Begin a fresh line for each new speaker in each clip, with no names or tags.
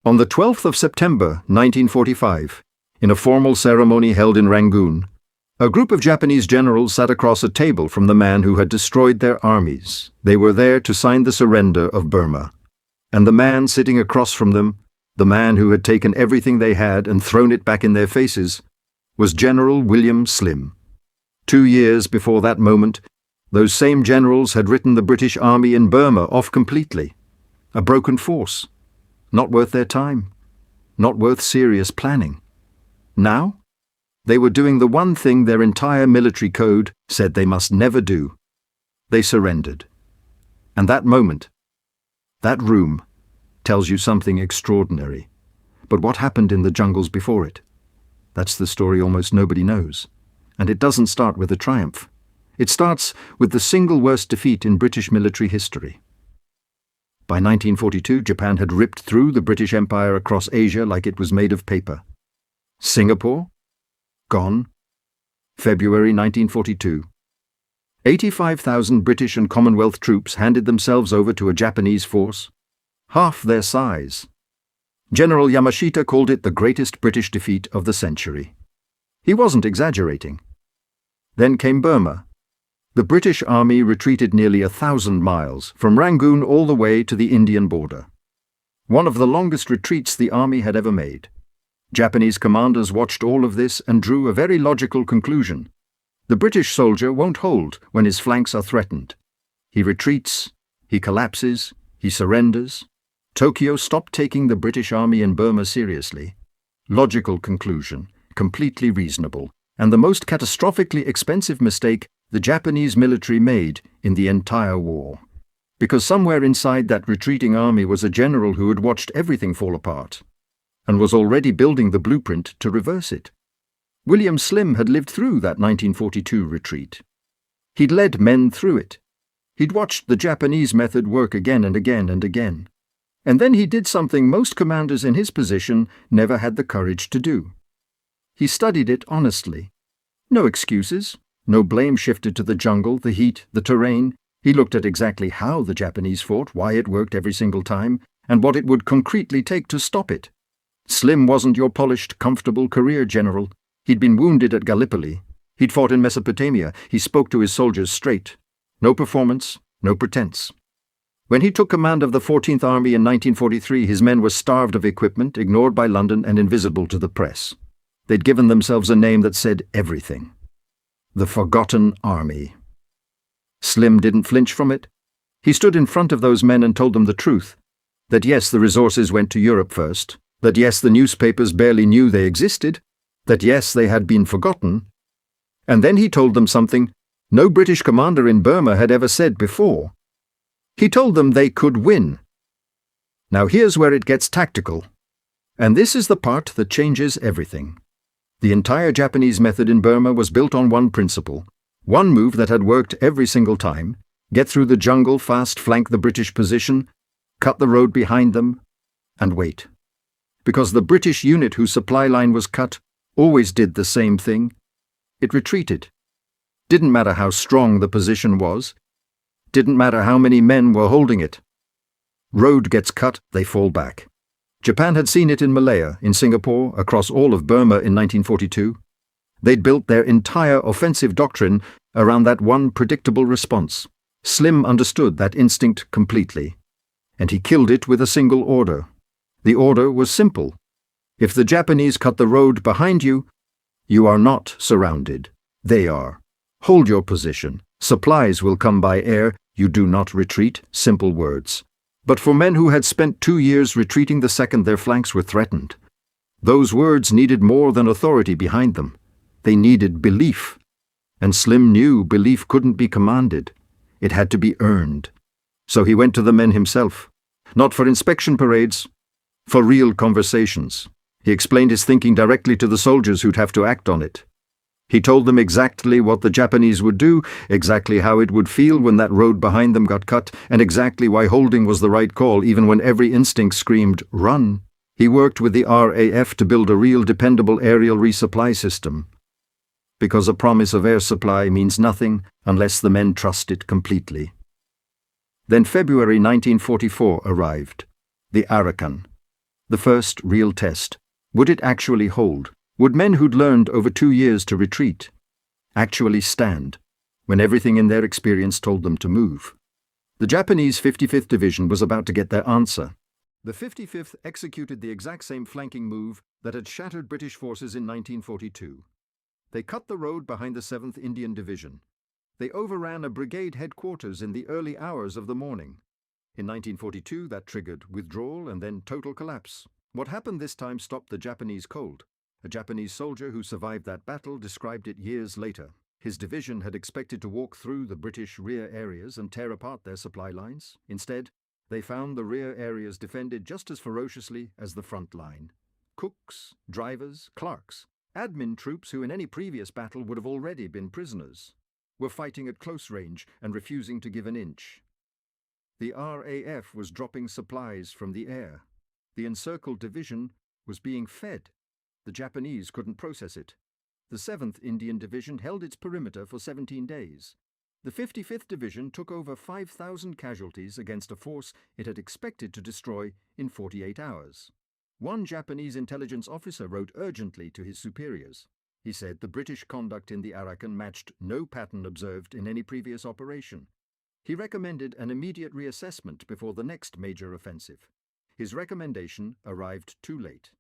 On the 12th of September 1945, in a formal ceremony held in Rangoon, a group of Japanese generals sat across a table from the man who had destroyed their armies. They were there to sign the surrender of Burma. And the man sitting across from them, the man who had taken everything they had and thrown it back in their faces, was General William Slim. 2 years before that moment, those same generals had written the British Army in Burma off completely. A broken force. Not worth their time. Not worth serious planning. Now, they were doing the one thing their entire military code said they must never do. They surrendered. And that moment, that room, tells you something extraordinary. But what happened in the jungles before it? That's the story almost nobody knows. And it doesn't start with a triumph. It starts with the single worst defeat in British military history. By 1942, Japan had ripped through the British Empire across Asia like it was made of paper. Singapore? Gone. February 1942. 85,000 British and Commonwealth troops handed themselves over to a Japanese force, half their size. General Yamashita called it the greatest British defeat of the century. He wasn't exaggerating. Then came Burma. The British Army retreated nearly 1,000 miles, from Rangoon all the way to the Indian border. One of the longest retreats the Army had ever made. Japanese commanders watched all of this and drew a very logical conclusion. The British soldier won't hold when his flanks are threatened. He retreats, he collapses, he surrenders. Tokyo stopped taking the British Army in Burma seriously. Logical conclusion, completely reasonable, and the most catastrophically expensive mistake the Japanese military made in the entire war. Because somewhere inside that retreating army was a general who had watched everything fall apart, and was already building the blueprint to reverse it. William Slim had lived through that 1942 retreat. He'd led men through it. He'd watched the Japanese method work again and again and again. And then he did something most commanders in his position never had the courage to do. He studied it honestly. No excuses, no blame shifted to the jungle, the heat, the terrain. He looked at exactly how the Japanese fought, why it worked every single time, and what it would concretely take to stop it. Slim wasn't your polished, comfortable career general. He'd been wounded at Gallipoli. He'd fought in Mesopotamia. He spoke to his soldiers straight. No performance, no pretense. When he took command of the 14th Army in 1943, his men were starved of equipment, ignored by London, and invisible to the press. They'd given themselves a name that said everything. The Forgotten Army. Slim didn't flinch from it. He stood in front of those men and told them the truth. That yes, the resources went to Europe first. That yes, the newspapers barely knew they existed. That yes, they had been forgotten. And then he told them something no British commander in Burma had ever said before. He told them they could win. Now here's where it gets tactical. And this is the part that changes everything. The entire Japanese method in Burma was built on one principle. One move that had worked every single time. Get through the jungle fast, flank the British position, cut the road behind them, and wait. Because the British unit whose supply line was cut always did the same thing. It retreated. Didn't matter how strong the position was. Didn't matter how many men were holding it. Road gets cut, they fall back. Japan had seen it in Malaya, in Singapore, across all of Burma in 1942. They'd built their entire offensive doctrine around that one predictable response. Slim understood that instinct completely, and he killed it with a single order. The order was simple. If the Japanese cut the road behind you, you are not surrounded. They are. Hold your position. Supplies will come by air. You do not retreat. Simple words. But for men who had spent 2 years retreating the second their flanks were threatened, those words needed more than authority behind them. They needed belief. And Slim knew belief couldn't be commanded. It had to be earned. So he went to the men himself. Not for inspection parades, for real conversations. He explained his thinking directly to the soldiers who'd have to act on it. He told them exactly what the Japanese would do, exactly how it would feel when that road behind them got cut, and exactly why holding was the right call even when every instinct screamed, run. He worked with the RAF to build a real dependable aerial resupply system. Because a promise of air supply means nothing unless the men trust it completely. Then February 1944 arrived. The Arakan. The first real test. Would it actually hold? Would men who'd learned over 2 years to retreat actually stand when everything in their experience told them to move? The Japanese 55th Division was about to get their answer. The 55th executed the exact same flanking move that had shattered British forces in 1942. They cut the road behind the 7th Indian Division. They overran a brigade headquarters in the early hours of the morning. In 1942, that triggered withdrawal and then total collapse. What happened this time stopped the Japanese cold. A Japanese soldier who survived that battle described it years later. His division had expected to walk through the British rear areas and tear apart their supply lines. Instead, they found the rear areas defended just as ferociously as the front line. Cooks, drivers, clerks, admin troops who in any previous battle would have already been prisoners, were fighting at close range and refusing to give an inch. The RAF was dropping supplies from the air. The encircled division was being fed. The Japanese couldn't process it. The 7th Indian Division held its perimeter for 17 days. The 55th Division took over 5,000 casualties against a force it had expected to destroy in 48 hours. One Japanese intelligence officer wrote urgently to his superiors. He said the British conduct in the Arakan matched no pattern observed in any previous operation. He recommended an immediate reassessment before the next major offensive. His recommendation arrived too late,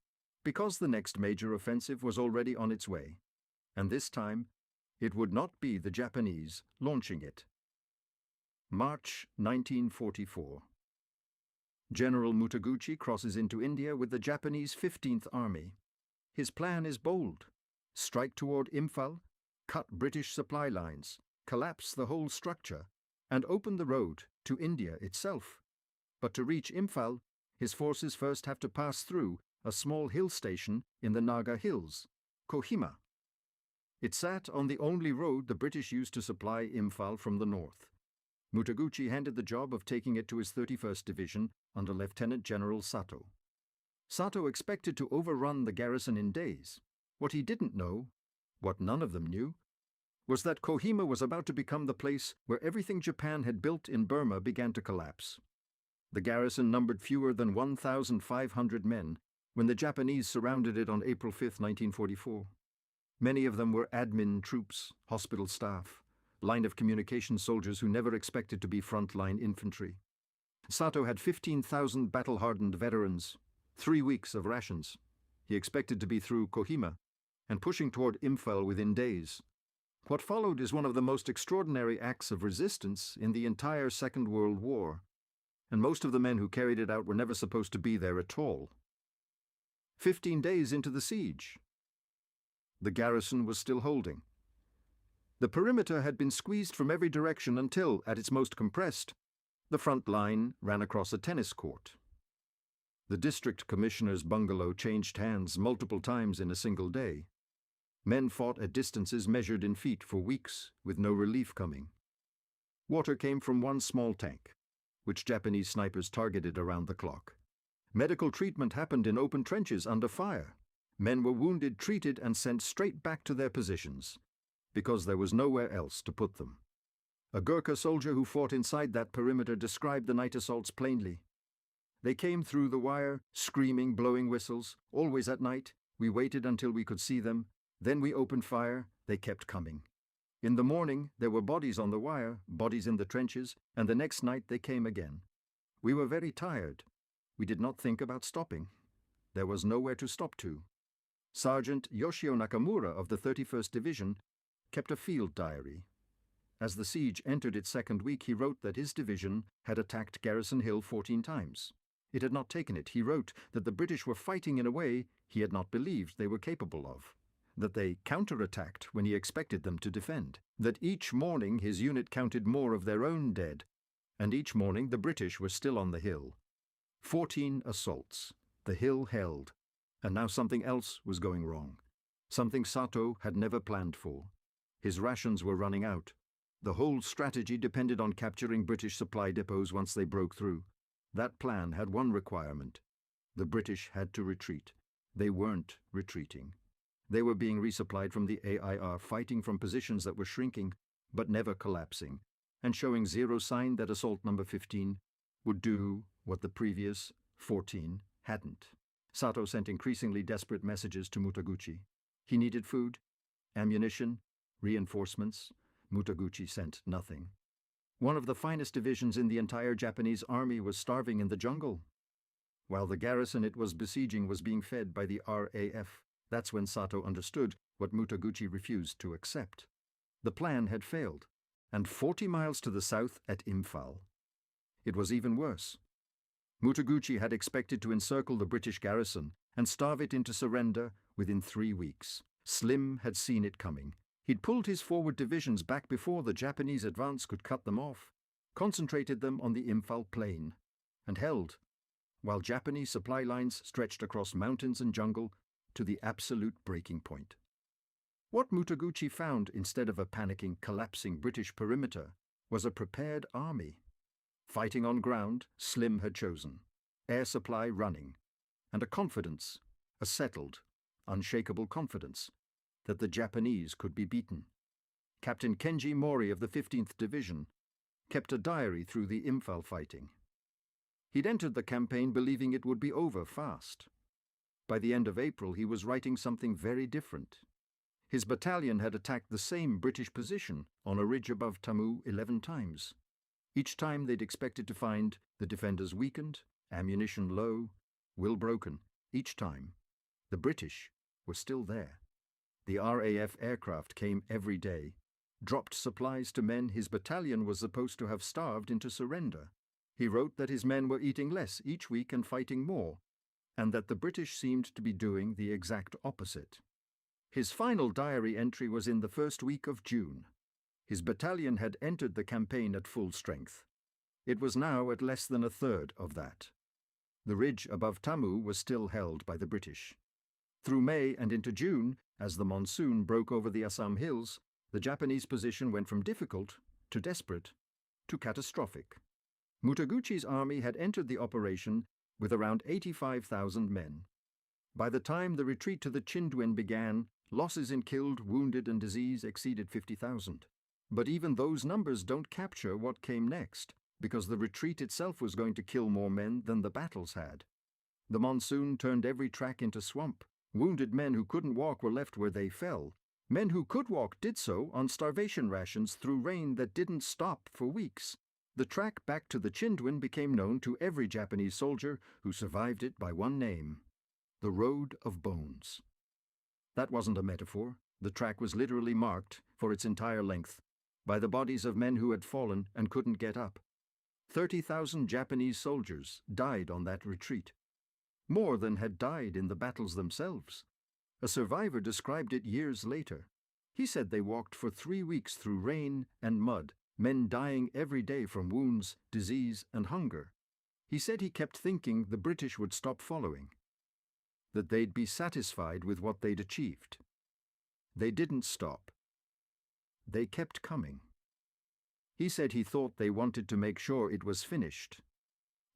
because the next major offensive was already on its way, and this time it would not be the Japanese launching it. March 1944. General Mutaguchi crosses into India with the Japanese 15th Army. His plan is bold. Strike toward Imphal, cut British supply lines, collapse the whole structure, and open the road to India itself. But to reach Imphal, his forces first have to pass through a small hill station in the Naga Hills, Kohima. It sat on the only road the British used to supply Imphal from the north. Mutaguchi handed the job of taking it to his 31st Division under Lieutenant General Sato. Sato expected to overrun the garrison in days. What he didn't know, what none of them knew, was that Kohima was about to become the place where everything Japan had built in Burma began to collapse. The garrison numbered fewer than 1,500 men when the Japanese surrounded it on April 5, 1944. Many of them were admin troops, hospital staff, line of communication soldiers who never expected to be front-line infantry. Sato had 15,000 battle-hardened veterans, 3 weeks of rations. He expected to be through Kohima and pushing toward Imphal within days. What followed is one of the most extraordinary acts of resistance in the entire Second World War, and most of the men who carried it out were never supposed to be there at all. 15 days into the siege, the garrison was still holding. The perimeter had been squeezed from every direction until, at its most compressed, the front line ran across a tennis court. The district commissioner's bungalow changed hands multiple times in a single day. Men fought at distances measured in feet for weeks, with no relief coming. Water came from one small tank, which Japanese snipers targeted around the clock. Medical treatment happened in open trenches under fire. Men were wounded, treated, and sent straight back to their positions, because there was nowhere else to put them. A Gurkha soldier who fought inside that perimeter described the night assaults plainly. They came through the wire, screaming, blowing whistles, always at night. We waited until we could see them. Then we opened fire. They kept coming. In the morning, there were bodies on the wire, bodies in the trenches, and the next night they came again. We were very tired. We did not think about stopping. There was nowhere to stop to. Sergeant Yoshio Nakamura of the 31st Division kept a field diary. As the siege entered its second week, he wrote that his division had attacked Garrison Hill 14 times. It had not taken it. He wrote that the British were fighting in a way he had not believed they were capable of, that they counterattacked when he expected them to defend, that each morning his unit counted more of their own dead, and each morning the British were still on the hill. 14 assaults. The hill held, and now something else was going wrong. Something Sato had never planned for. His rations were running out. The whole strategy depended on capturing British supply depots once they broke through. That plan had one requirement. The British had to retreat. They weren't retreating. They were being resupplied from the AIR, fighting from positions that were shrinking, but never collapsing, and showing zero sign that assault number 15 would do what the previous 14 hadn't. Sato sent increasingly desperate messages to Mutaguchi. He needed food, ammunition, reinforcements. Mutaguchi sent nothing. One of the finest divisions in the entire Japanese army was starving in the jungle, while the garrison it was besieging was being fed by the RAF. That's when Sato understood what Mutaguchi refused to accept. The plan had failed, and 40 miles to the south at Imphal. It was even worse. Mutaguchi had expected to encircle the British garrison and starve it into surrender within 3 weeks. Slim had seen it coming. He'd pulled his forward divisions back before the Japanese advance could cut them off, concentrated them on the Imphal plain, and held, while Japanese supply lines stretched across mountains and jungle to the absolute breaking point. What Mutaguchi found instead of a panicking, collapsing British perimeter was a prepared army. Fighting on ground, Slim had chosen, air supply running, and a confidence, a settled, unshakable confidence, that the Japanese could be beaten. Captain Kenji Mori of the 15th Division kept a diary through the Imphal fighting. He'd entered the campaign believing it would be over fast. By the end of April, he was writing something very different. His battalion had attacked the same British position on a ridge above Tamu 11 times. Each time they'd expected to find the defenders weakened, ammunition low, will broken. Each time, the British were still there. The RAF aircraft came every day, dropped supplies to men his battalion was supposed to have starved into surrender. He wrote that his men were eating less each week and fighting more, and that the British seemed to be doing the exact opposite. His final diary entry was in the first week of June. His battalion had entered the campaign at full strength. It was now at less than a third of that. The ridge above Tamu was still held by the British. Through May and into June, as the monsoon broke over the Assam hills, the Japanese position went from difficult to desperate to catastrophic. Mutaguchi's army had entered the operation with around 85,000 men. By the time the retreat to the Chindwin began, losses in killed, wounded, and disease exceeded 50,000. But even those numbers don't capture what came next, because the retreat itself was going to kill more men than the battles had. The monsoon turned every track into swamp. Wounded men who couldn't walk were left where they fell. Men who could walk did so on starvation rations through rain that didn't stop for weeks. The track back to the Chindwin became known to every Japanese soldier who survived it by one name: the Road of Bones. That wasn't a metaphor. The track was literally marked, for its entire length, by the bodies of men who had fallen and couldn't get up. 30,000 Japanese soldiers died on that retreat. More than had died in the battles themselves. A survivor described it years later. He said they walked for 3 weeks through rain and mud, men dying every day from wounds, disease, and hunger. He said he kept thinking the British would stop following, that they'd be satisfied with what they'd achieved. They didn't stop. They kept coming. He said he thought they wanted to make sure it was finished.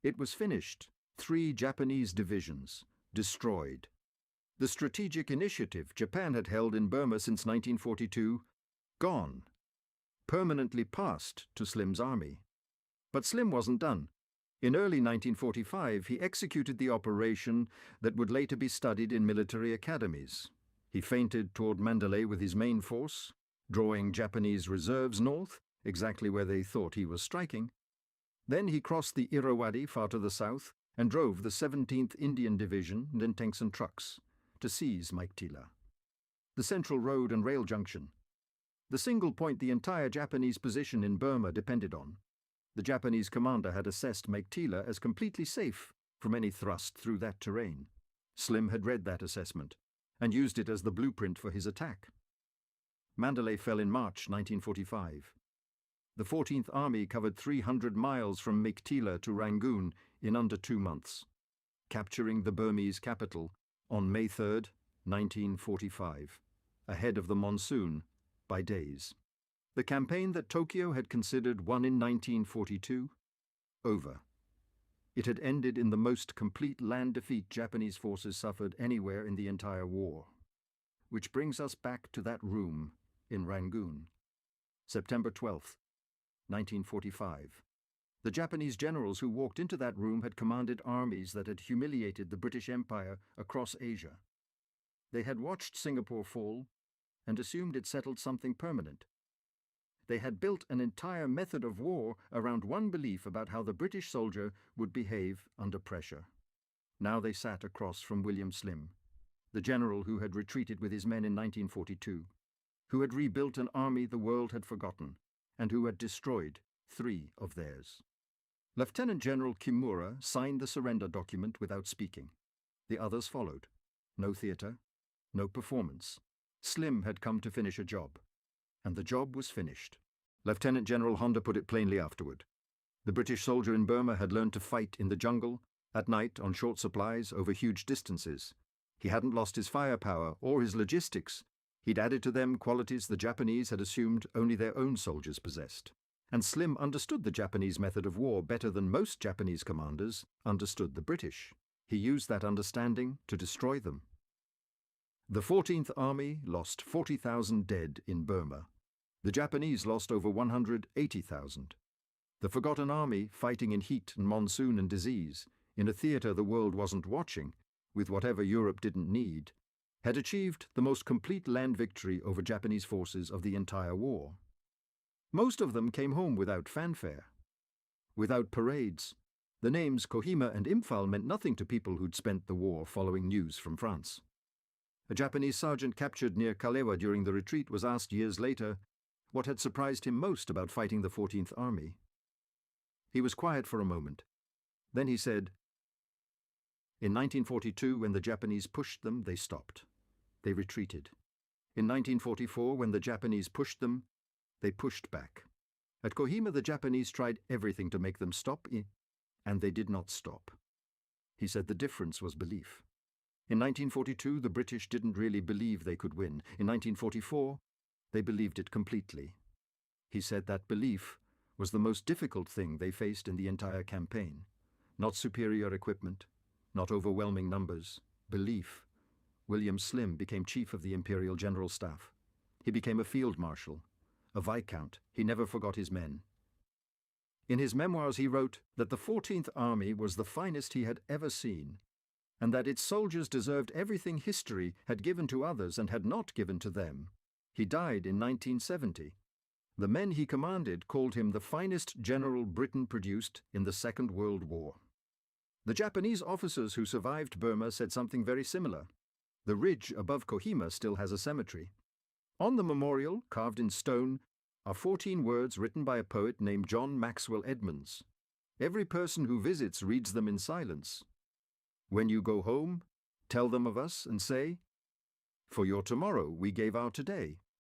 It was finished. 3 Japanese divisions, destroyed. The strategic initiative Japan had held in Burma since 1942, gone. Permanently passed to Slim's army. But Slim wasn't done. In early 1945, he executed the operation that would later be studied in military academies. He feinted toward Mandalay with his main force, drawing Japanese reserves north, exactly where they thought he was striking. Then he crossed the Irrawaddy far to the south and drove the 17th Indian Division in tanks and trucks to seize Meiktila, the central road and rail junction, the single point the entire Japanese position in Burma depended on. The Japanese commander had assessed Meiktila as completely safe from any thrust through that terrain. Slim had read that assessment and used it as the blueprint for his attack. Mandalay fell in March 1945. The 14th Army covered 300 miles from Meiktila to Rangoon in under 2 months, capturing the Burmese capital on May 3, 1945, ahead of the monsoon by days. The campaign that Tokyo had considered won in 1942, over. It had ended in the most complete land defeat Japanese forces suffered anywhere in the entire war. Which brings us back to that room in Rangoon. September 12th, 1945. The Japanese generals who walked into that room had commanded armies that had humiliated the British Empire across Asia. They had watched Singapore fall and assumed it settled something permanent. They had built an entire method of war around one belief about how the British soldier would behave under pressure. Now they sat across from William Slim, the general who had retreated with his men in 1942, who had rebuilt an army the world had forgotten, and who had destroyed 3 of theirs. Lieutenant General Kimura signed the surrender document without speaking. The others followed. No theatre, no performance. Slim had come to finish a job, and the job was finished. Lieutenant General Honda put it plainly afterward. The British soldier in Burma had learned to fight in the jungle, at night on short supplies over huge distances. He hadn't lost his firepower or his logistics. He'd added to them qualities the Japanese had assumed only their own soldiers possessed. And Slim understood the Japanese method of war better than most Japanese commanders understood the British. He used that understanding to destroy them. The 14th Army lost 40,000 dead in Burma. The Japanese lost over 180,000. The forgotten army, fighting in heat and monsoon and disease, in a theatre the world wasn't watching, with whatever Europe didn't need, had achieved the most complete land victory over Japanese forces of the entire war. Most of them came home without fanfare, without parades. The names Kohima and Imphal meant nothing to people who'd spent the war following news from France. A Japanese sergeant captured near Kalewa during the retreat was asked years later what had surprised him most about fighting the 14th Army. He was quiet for a moment. Then he said, "In 1942, when the Japanese pushed them, they stopped. They retreated. In 1944, when the Japanese pushed them, they pushed back. At Kohima, the Japanese tried everything to make them stop, and they did not stop." He said the difference was belief. In 1942, the British didn't really believe they could win. In 1944, they believed it completely. He said that belief was the most difficult thing they faced in the entire campaign. Not superior equipment, not overwhelming numbers. Belief. William Slim became chief of the Imperial General Staff. He became a field marshal, a viscount. He never forgot his men. In his memoirs he wrote that the 14th Army was the finest he had ever seen, and that its soldiers deserved everything history had given to others and had not given to them. He died in 1970. The men he commanded called him the finest general Britain produced in the Second World War. The Japanese officers who survived Burma said something very similar. The ridge above Kohima still has a cemetery. On the memorial, carved in stone, are 14 words written by a poet named John Maxwell Edmonds. Every person who visits reads them in silence. When you go home, tell them of us and say, "For your tomorrow we gave our today."